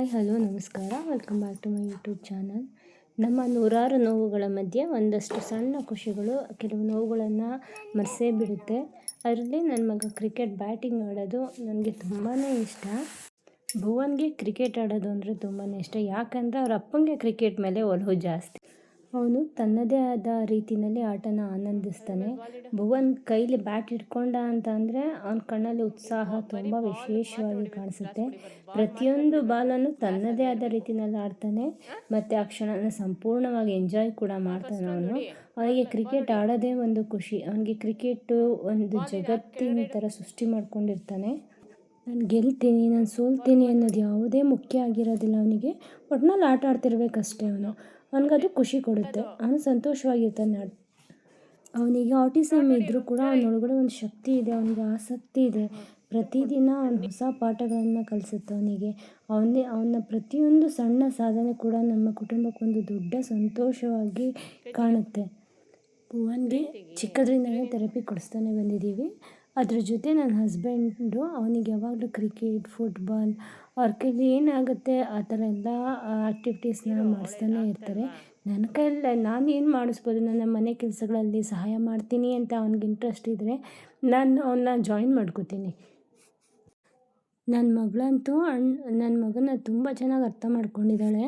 Hi hello ನಮಸ್ಕಾರ, welcome back to my YouTube channel. ನಮ್ಮ ನೂರಾರು ನೋವುಗಳ ಮಧ್ಯೆ ಒಂದಷ್ಟು ಸಣ್ಣ ಖುಷಿಗಳು ಕೆಲವು ನೋವುಗಳನ್ನು ಮರೆಸೇ ಬಿಡುತ್ತೆ. ಅದರಲ್ಲಿ ನನ್ನ ಮಗ ಕ್ರಿಕೆಟ್ ಬ್ಯಾಟಿಂಗ್ ಆಡೋದು ನನಗೆ ತುಂಬಾ ಇಷ್ಟ. ಭುವನ್ಗೆ ಕ್ರಿಕೆಟ್ ಆಡೋದು ಅಂದರೆ ತುಂಬಾ ಇಷ್ಟ. ಯಾಕಂದರೆ ಅವ್ರ ಅಪ್ಪಂಗೆ ಕ್ರಿಕೆಟ್ ಮೇಲೆ ಒಲವು ಜಾಸ್ತಿ. ಅವನು ತನ್ನದೇ ಆದ ರೀತಿಯಲ್ಲಿ ಆಟನ ಆನಂದಿಸ್ತಾನೆ. ಭುವನ್ ಕೈಲಿ ಬ್ಯಾಟ್ ಹಿಡ್ಕೊಂಡ ಅಂತ ಅಂದರೆ ಅವನ ಕಣ್ಣಲ್ಲಿ ಉತ್ಸಾಹ ತುಂಬ ವಿಶೇಷವಾಗಿ ಕಾಣಿಸುತ್ತೆ. ಪ್ರತಿಯೊಂದು ಬಾಲನ್ನು ತನ್ನದೇ ಆದ ರೀತಿಯಲ್ಲಿ ಆಡ್ತಾನೆ ಮತ್ತು ಆ ಕ್ಷಣನ ಸಂಪೂರ್ಣವಾಗಿ ಎಂಜಾಯ್ ಕೂಡ ಮಾಡ್ತಾನೆ. ಅವನಿಗೆ ಕ್ರಿಕೆಟ್ ಆಡೋದೇ ಒಂದು ಖುಷಿ. ಅವನಿಗೆ ಕ್ರಿಕೆಟು ಒಂದು ಜಗತ್ತಿನ ಥರ ಸೃಷ್ಟಿ ಮಾಡ್ಕೊಂಡಿರ್ತಾನೆ. ನಾನು ಗೆಲ್ತೀನಿ, ನಾನು ಸೋಲ್ತೀನಿ ಅನ್ನೋದು ಯಾವುದೇ ಮುಖ್ಯ ಆಗಿರೋದಿಲ್ಲ ಅವನಿಗೆ. ಒಟ್ನಲ್ಲಿ ಆಟ ಆಡ್ತಿರ್ಬೇಕಷ್ಟೇ. ಅವನಿಗದು ಖುಷಿ ಕೊಡುತ್ತೆ. ಅವನು ಸಂತೋಷವಾಗಿರ್ತಾನೆ. ಅವನಿಗೆ ಆಟಿಸಮ್ ಇದ್ದರೂ ಕೂಡ ಅವನೊಳಗಡೆ ಒಂದು ಶಕ್ತಿ ಇದೆ, ಅವನಿಗೆ ಆಸಕ್ತಿ ಇದೆ. ಪ್ರತಿದಿನ ಅವನು ಹೊಸ ಪಾಠಗಳನ್ನು ಕಲಿಸುತ್ತೆ ಅವನಿಗೆ. ಅವನ ಪ್ರತಿಯೊಂದು ಸಣ್ಣ ಸಾಧನೆ ಕೂಡ ನಮ್ಮ ಕುಟುಂಬಕ್ಕೊಂದು ದೊಡ್ಡ ಸಂತೋಷವಾಗಿ ಕಾಣುತ್ತೆ. ಭುವನ್ಗೆ ಚಿಕ್ಕದ್ರಿಂದಲೇ ಥೆರಪಿ ಕೊಡಿಸ್ತಾನೆ ಬಂದಿದ್ದೀವಿ. ಅದ್ರ ಜೊತೆ ನನ್ನ ಹಸ್ಬೆಂಡು ಅವನಿಗೆ ಯಾವಾಗಲೂ ಕ್ರಿಕೆಟ್, ಫುಟ್ಬಾಲ್ ಅವ್ರ ಕೈಲಿ ಏನಾಗುತ್ತೆ ಆ ಥರ ಎಲ್ಲ ಆ್ಯಕ್ಟಿವಿಟೀಸ್ನ ಮಾಡಿಸ್ತಾನೆ ಇರ್ತಾರೆ. ನನ್ನ ಕೈಯಲ್ಲಿ ನಾನು ಏನು ಮಾಡಿಸ್ಬೋದು, ನನ್ನ ಮನೆ ಕೆಲಸಗಳಲ್ಲಿ ಸಹಾಯ ಮಾಡ್ತೀನಿ ಅಂತ ಅವ್ನಿಗೆ ಇಂಟ್ರೆಸ್ಟ್ ಇದ್ದರೆ ನಾನು ಅವನ್ನ ಜಾಯಿನ್ ಮಾಡ್ಕೋತೀನಿ. ನನ್ನ ಮಗಳಂತೂ ನನ್ನ ಮಗನ ತುಂಬ ಚೆನ್ನಾಗಿ ಅರ್ಥ ಮಾಡ್ಕೊಂಡಿದ್ದಾಳೆ.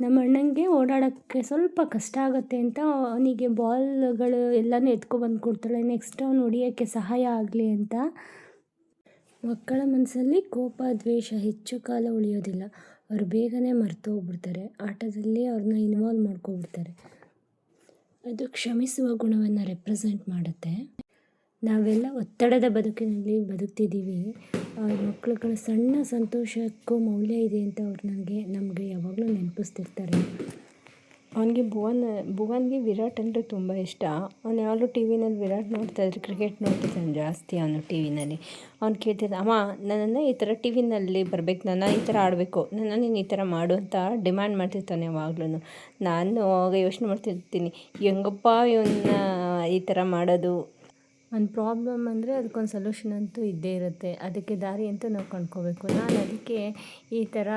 ನಮ್ಮ ಅಣ್ಣನಿಗೆ ಓಡಾಡೋಕ್ಕೆ ಸ್ವಲ್ಪ ಕಷ್ಟ ಆಗುತ್ತೆ ಅಂತ ಅವನಿಗೆ ಬಾಲ್ಗಳು ಎಲ್ಲನೂ ಎತ್ಕೊಬಂದು ಕೊಡ್ತಾಳೆ. ನೆಕ್ಸ್ಟ್ ಅವನು ಹೊಡಿಯೋಕ್ಕೆ ಸಹಾಯ ಆಗಲಿ ಅಂತ. ಮಕ್ಕಳ ಮನಸ್ಸಲ್ಲಿ ಕೋಪ, ದ್ವೇಷ ಹೆಚ್ಚು ಕಾಲ ಉಳಿಯೋದಿಲ್ಲ. ಅವರು ಬೇಗನೆ ಮರೆತು ಹೋಗ್ಬಿಡ್ತಾರೆ. ಆಟದಲ್ಲಿ ಅವ್ರನ್ನ ಇನ್ವಾಲ್ವ್ ಮಾಡ್ಕೊಬಿಡ್ತಾರೆ. ಅದು ಕ್ಷಮಿಸುವ ಗುಣವನ್ನು ರೆಪ್ರೆಸೆಂಟ್ ಮಾಡುತ್ತೆ. ನಾವೆಲ್ಲ ಒತ್ತಡದ ಬದುಕಿನಲ್ಲಿ ಬದುಕ್ತಿದ್ದೀವಿ. ಮಕ್ಕಳುಗಳ ಸಣ್ಣ ಸಂತೋಷಕ್ಕೂ ಮೌಲ್ಯ ಇದೆ ಅಂತ ಅವ್ರು ನಮಗೆ ಯಾವಾಗಲೂ ನೆನಪಿಸ್ತಿರ್ತಾರೆ. ಭುವನ್ಗೆ ವಿರಾಟ್ ಅಂದರೆ ತುಂಬ ಇಷ್ಟ. ಅವ್ನು ಯಾವಾಗಲೂ ಟಿ ವಿನಲ್ಲಿ ವಿರಾಟ್ ನೋಡ್ತಾಯಿದ್ರೆ, ಕ್ರಿಕೆಟ್ ನೋಡ್ತಿರ್ತಾನೆ ಜಾಸ್ತಿ ಅವನು ಟಿ ವಿನಲ್ಲಿ. ಅವ್ನು ಕೇಳ್ತಿದ್ದ, ಅಮ್ಮ ನನ್ನನ್ನು ಈ ಥರ ಟಿ ವಿನಲ್ಲಿ ಬರಬೇಕು, ನಾನು ಈ ಥರ ಆಡಬೇಕು, ನೀನು ಈ ಥರ ಮಾಡು ಅಂತ ಡಿಮ್ಯಾಂಡ್ ಮಾಡ್ತಿರ್ತಾನೆ ಯಾವಾಗ್ಲೂ. ನಾನು ಆಗ ಯೋಚನೆ ಮಾಡ್ತಿರ್ತೀನಿ, ಹೆಂಗಪ್ಪ ಇವನ್ನ ಈ ಥರ ಮಾಡೋದು. ಒಂದು ಪ್ರಾಬ್ಲಮ್ ಅಂದರೆ ಅದಕ್ಕೊಂದು ಸೊಲ್ಯೂಷನ್ ಅಂತೂ ಇದ್ದೇ ಇರುತ್ತೆ. ಅದಕ್ಕೆ ದಾರಿ ಅಂತೂ ನಾವು ಕಂಡ್ಕೋಬೇಕು. ನಾನು ಅದಕ್ಕೆ ಈ ಥರ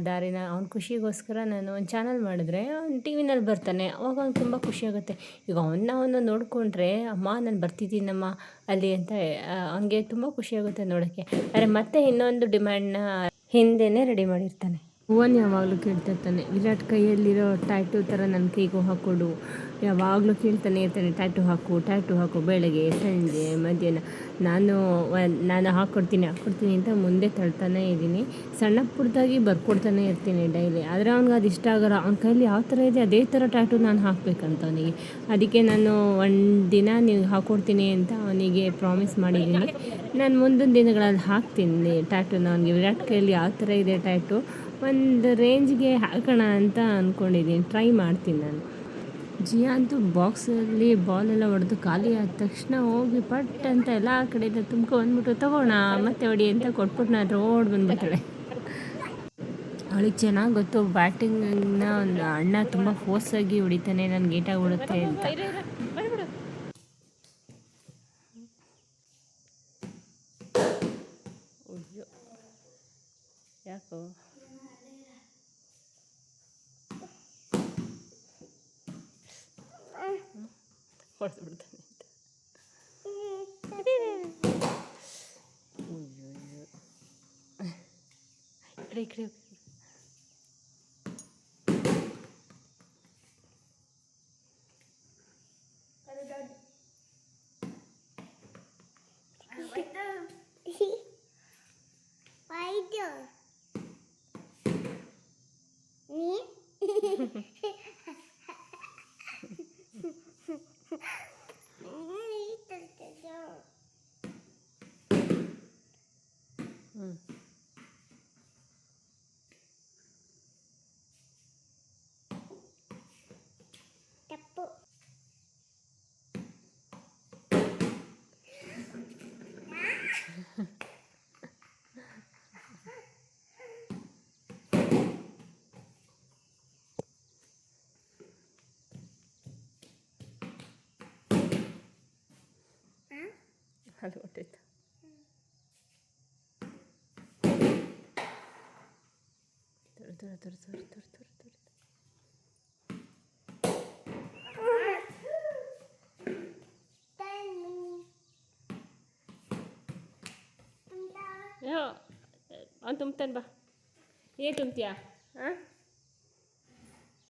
ದಾರಿನ ಅವ್ನ ಖುಷಿಗೋಸ್ಕರ ನಾನು ಒಂದು ಚಾನಲ್ ಮಾಡಿದ್ರೆ ಅವ್ನು ಟಿ ವಿನಲ್ಲಿ ಬರ್ತಾನೆ. ಅವಾಗ ಅವ್ನಿಗೆ ತುಂಬ ಖುಷಿಯಾಗುತ್ತೆ. ಈಗ ಅವನು ನೋಡಿಕೊಂಡ್ರೆ, ಅಮ್ಮ ನಾನು ಬರ್ತಿದ್ದೀನಮ್ಮ ಅಲ್ಲಿ ಅಂತ ಅವನಿಗೆ ತುಂಬ ಖುಷಿಯಾಗುತ್ತೆ ನೋಡೋಕ್ಕೆ. ಆದರೆ ಮತ್ತೆ ಇನ್ನೊಂದು ಡಿಮ್ಯಾಂಡ್ನ ಹಿಂದೆಯೇ ರೆಡಿ ಮಾಡಿರ್ತಾನೆ. ಭುವನ್ ಯಾವಾಗಲೂ ಕೇಳ್ತಿರ್ತಾನೆ, ವಿರಾಟ್ ಕೈಯಲ್ಲಿರೋ ಟ್ಯಾಟೂ ಥರ ನನ್ನ ಕೈಗೂ ಹಾಕ್ಕೊಡು. ಯಾವಾಗಲೂ ಕೇಳ್ತಾನೆ ಇರ್ತಾನೆ, ಟ್ಯಾಟೂ ಹಾಕು ಬೆಳಗ್ಗೆ ಸಂಜೆ ಮಧ್ಯಾಹ್ನ. ನಾನು ಹಾಕ್ಕೊಡ್ತೀನಿ ಅಂತ ಮುಂದೆ ತಳ್ತಾನೆ ಇದ್ದೀನಿ. ಸಣ್ಣ ಪುಟ್ಟದಾಗಿ ಬರ್ಕೊಡ್ತಾನೆ ಇರ್ತೀನಿ ಡೈಲಿ. ಆದರೆ ಅವ್ನಿಗೆ ಅದು ಇಷ್ಟ ಆಗೋಲ್ಲ. ಅವ್ನ ಕೈಯಲ್ಲಿ ಯಾವ ಥರ ಇದೆ ಅದೇ ಥರ ಟ್ಯಾಟೂ ನಾನು ಹಾಕಬೇಕಂತ ಅವನಿಗೆ. ಅದಕ್ಕೆ ನಾನು ಒಂದು ದಿನ ನಿನಗೆ ಹಾಕ್ಕೊಡ್ತೀನಿ ಅಂತ ಅವನಿಗೆ ಪ್ರಾಮಿಸ್ ಮಾಡಿದ್ದೀನಿ. ನಾನು ಮುಂದಿನ ದಿನಗಳಲ್ಲಿ ಹಾಕ್ತೀನಿ ಟ್ಯಾಟೂನ. ಅವನಿಗೆ ವಿರಾಟ್ ಕೈಯಲ್ಲಿ ಯಾವ ಥರ ಇದೆ ಟ್ಯಾಟೂ ಒಂದು ರೇಂಜ್ಗೆ ಹಾಕೋಣ ಅಂತ ಅಂದ್ಕೊಂಡಿದ್ದೀನಿ. ಟ್ರೈ ಮಾಡ್ತೀನಿ ನಾನು. ಜಿಯಾ ಅಂತೂ ಬಾಕ್ಸಲ್ಲಿ ಬಾಲೆಲ್ಲ ಹೊಡೆದು ಖಾಲಿ ಆದ ತಕ್ಷಣ ಹೋಗಿ ಪಟ್ ಅಂತ ಎಲ್ಲ ಕಡೆಯಿಂದ ಬಂದ್ಬಿಟ್ಟು ತಗೋಣ ಮತ್ತೆ ಹೊಡಿ ಅಂತ ಕೊಟ್ಬಿಟ್ಟು ನಾನು ಹತ್ರ ಬಂದ್ಬಿಡ್ತಾಳೆ. ಅವಳಿಗೆ ಚೆನ್ನಾಗಿ ಗೊತ್ತು ಬ್ಯಾಟಿಂಗ್ನ ಒಂದು ಅಣ್ಣ ತುಂಬ ಫೋರ್ಸಾಗಿ ಹೊಡಿತಾನೆ, ನನಗೆ ಏಟಾಗಿ ಬಿಡುತ್ತೆ ಅಂತ. ಯಾಕೋ ಹೊಡೆದು ಬಿಡ್ತಾನೆ ಅಂತ. ಈ ಕಡೆ ತಪ್ಪು. ಅದು ಹೊಟ್ಟೈತೆ. ಅವ್ನು ತುಂಬ್ತಾನೆ ಬಾ. ಏ ತುಂಬ್ತೀಯಾ ಹಾಂ